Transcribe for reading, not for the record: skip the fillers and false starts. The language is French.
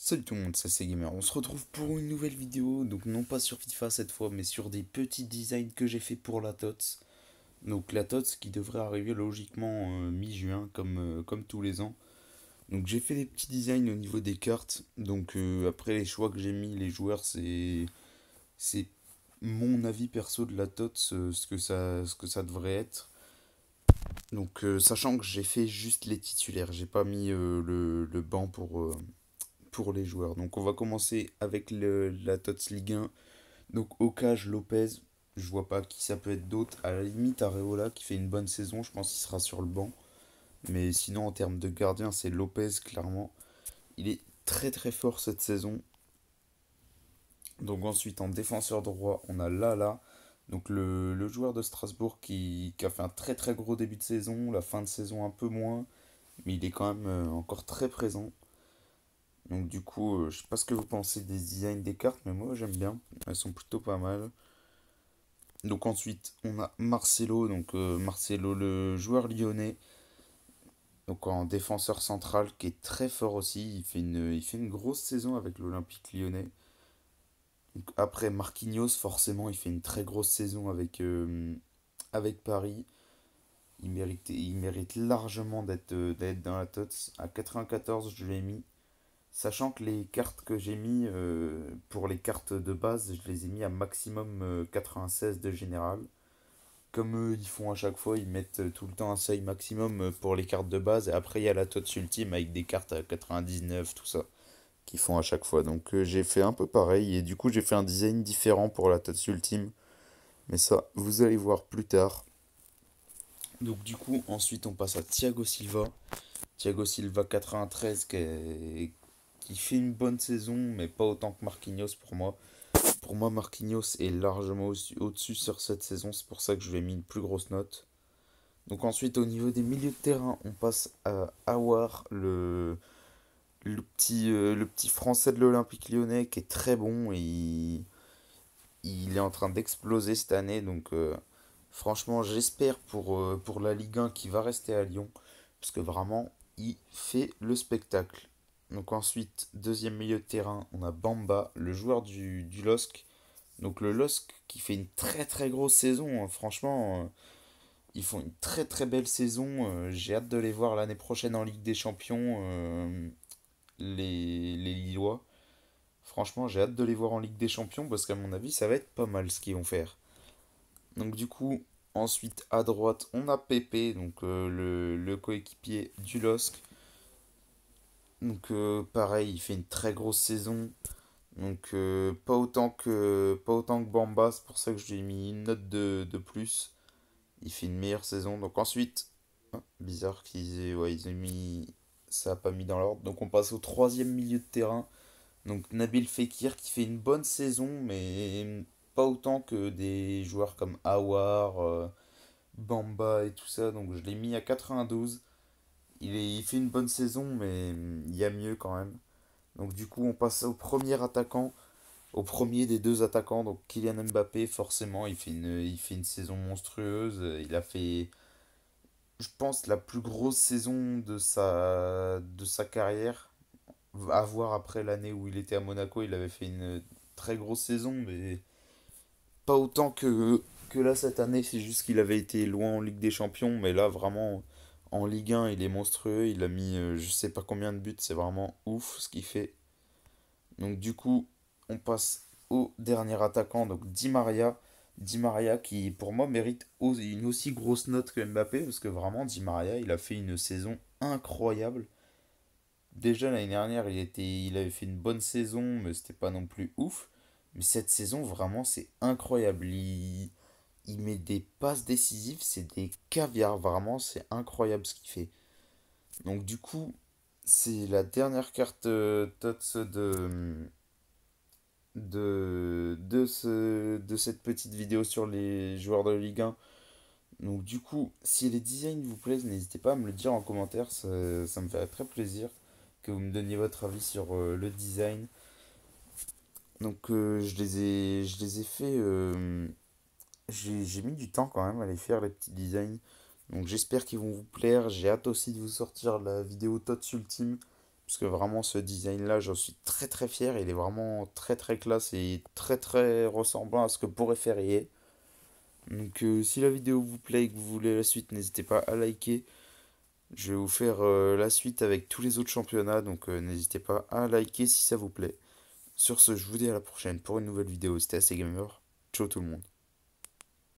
Salut tout le monde, c'est Gamer. On se retrouve pour une nouvelle vidéo, donc non pas sur FIFA cette fois, mais sur des petits designs que j'ai fait pour la TOTS. Donc la TOTS qui devrait arriver logiquement mi-juin, comme tous les ans. Donc j'ai fait des petits designs au niveau des cartes. Donc après les choix que j'ai mis, les joueurs, c'est mon avis perso de la TOTS, ce que ça devrait être. Donc sachant que j'ai fait juste les titulaires, j'ai pas mis le banc pour les joueurs. Donc on va commencer avec la TOTS Ligue 1. Donc Ocage, Lopez, je vois pas qui ça peut être d'autre. À la limite, Areola qui fait une bonne saison, je pense qu'il sera sur le banc. Mais sinon, en termes de gardien, c'est Lopez, clairement. Il est très très fort cette saison. Donc ensuite, en défenseur droit, on a Lala. Donc le joueur de Strasbourg qui a fait un très très gros début de saison, la fin de saison un peu moins, mais il est quand même encore très présent. Donc du coup, je sais pas ce que vous pensez des designs des cartes, mais moi j'aime bien. Elles sont plutôt pas mal. Donc ensuite, on a Marcelo, donc Marcelo le joueur lyonnais, donc en défenseur central qui est très fort aussi. Il fait une grosse saison avec l'Olympique lyonnais. Donc, après Marquinhos, forcément, il fait une très grosse saison avec Paris. Il mérite largement d'être dans la TOTS. À 94, je l'ai mis. Sachant que les cartes que j'ai mis pour les cartes de base, je les ai mis à maximum 96 de général. Comme eux, ils font à chaque fois, ils mettent tout le temps un seuil maximum pour les cartes de base. Et après, il y a la TOTS Ultime avec des cartes à 99, tout ça, qu'ils font à chaque fois. Donc j'ai fait un peu pareil. Et du coup, j'ai fait un design différent pour la TOTS Ultime. Mais ça, vous allez voir plus tard. Donc du coup, ensuite, on passe à Thiago Silva. Thiago Silva 93 qui fait une bonne saison, mais pas autant que Marquinhos pour moi. Pour moi, Marquinhos est largement au-dessus sur cette saison, c'est pour ça que je lui ai mis une plus grosse note. Donc ensuite, au niveau des milieux de terrain, on passe à Awar, le petit français de l'Olympique lyonnais qui est très bon. Et il est en train d'exploser cette année, donc franchement, j'espère pour la Ligue 1 qu'il va rester à Lyon, parce que vraiment, il fait le spectacle. Donc ensuite, deuxième milieu de terrain, on a Bamba, le joueur du LOSC. Donc le LOSC qui fait une très très grosse saison, hein. Franchement, ils font une très très belle saison. J'ai hâte de les voir l'année prochaine en Ligue des Champions, les Lillois. Franchement, j'ai hâte de les voir en Ligue des Champions parce qu'à mon avis, ça va être pas mal ce qu'ils vont faire. Donc du coup, ensuite à droite, on a Pepe, donc le coéquipier du LOSC. Donc pareil, il fait une très grosse saison. Donc pas autant que Bamba, c'est pour ça que je lui ai mis une note de plus. Il fait une meilleure saison. Donc ensuite, bizarre qu'ils aient mis ça a pas mis dans l'ordre. Donc on passe au troisième milieu de terrain. Donc Nabil Fekir qui fait une bonne saison, mais pas autant que des joueurs comme Awar, Bamba et tout ça. Donc je l'ai mis à 92. Il fait une bonne saison, mais il y a mieux quand même. Donc du coup on passe au premier attaquant, au premier des deux attaquants, donc Kylian Mbappé. Forcément il fait une saison monstrueuse. Il a fait, je pense, la plus grosse saison de sa carrière. À voir après l'année où il était à Monaco, il avait fait une très grosse saison, mais pas autant que là cette année. C'est juste qu'il avait été loin en Ligue des Champions, mais là vraiment en Ligue 1, il est monstrueux. Il a mis je sais pas combien de buts, c'est vraiment ouf ce qu'il fait. Donc du coup, on passe au dernier attaquant, donc Di Maria. Di Maria qui pour moi mérite une aussi grosse note que Mbappé, parce que vraiment Di Maria, il a fait une saison incroyable. Déjà l'année dernière, il avait fait une bonne saison, mais c'était pas non plus ouf. Mais cette saison, vraiment, c'est incroyable. Il met des passes décisives, c'est des caviars, vraiment, c'est incroyable ce qu'il fait. Donc du coup, c'est la dernière carte TOTS de cette petite vidéo sur les joueurs de Ligue 1. Donc du coup, si les designs vous plaisent, n'hésitez pas à me le dire en commentaire, ça me ferait très plaisir que vous me donniez votre avis sur le design. Donc je les ai fait, j'ai mis du temps quand même à les faire les petits designs. Donc j'espère qu'ils vont vous plaire. J'ai hâte aussi de vous sortir la vidéo TOTS Ultime Parce que vraiment ce design là j'en suis très très fier, il est vraiment très très classe et très très ressemblant à ce que pourrait faire EA. Donc si la vidéo vous plaît et que vous voulez la suite, n'hésitez pas à liker. Je vais vous faire la suite avec tous les autres championnats, donc n'hésitez pas à liker si ça vous plaît. Sur ce, je vous dis à la prochaine pour une nouvelle vidéo. C'était AC Gamer. Ciao tout le monde.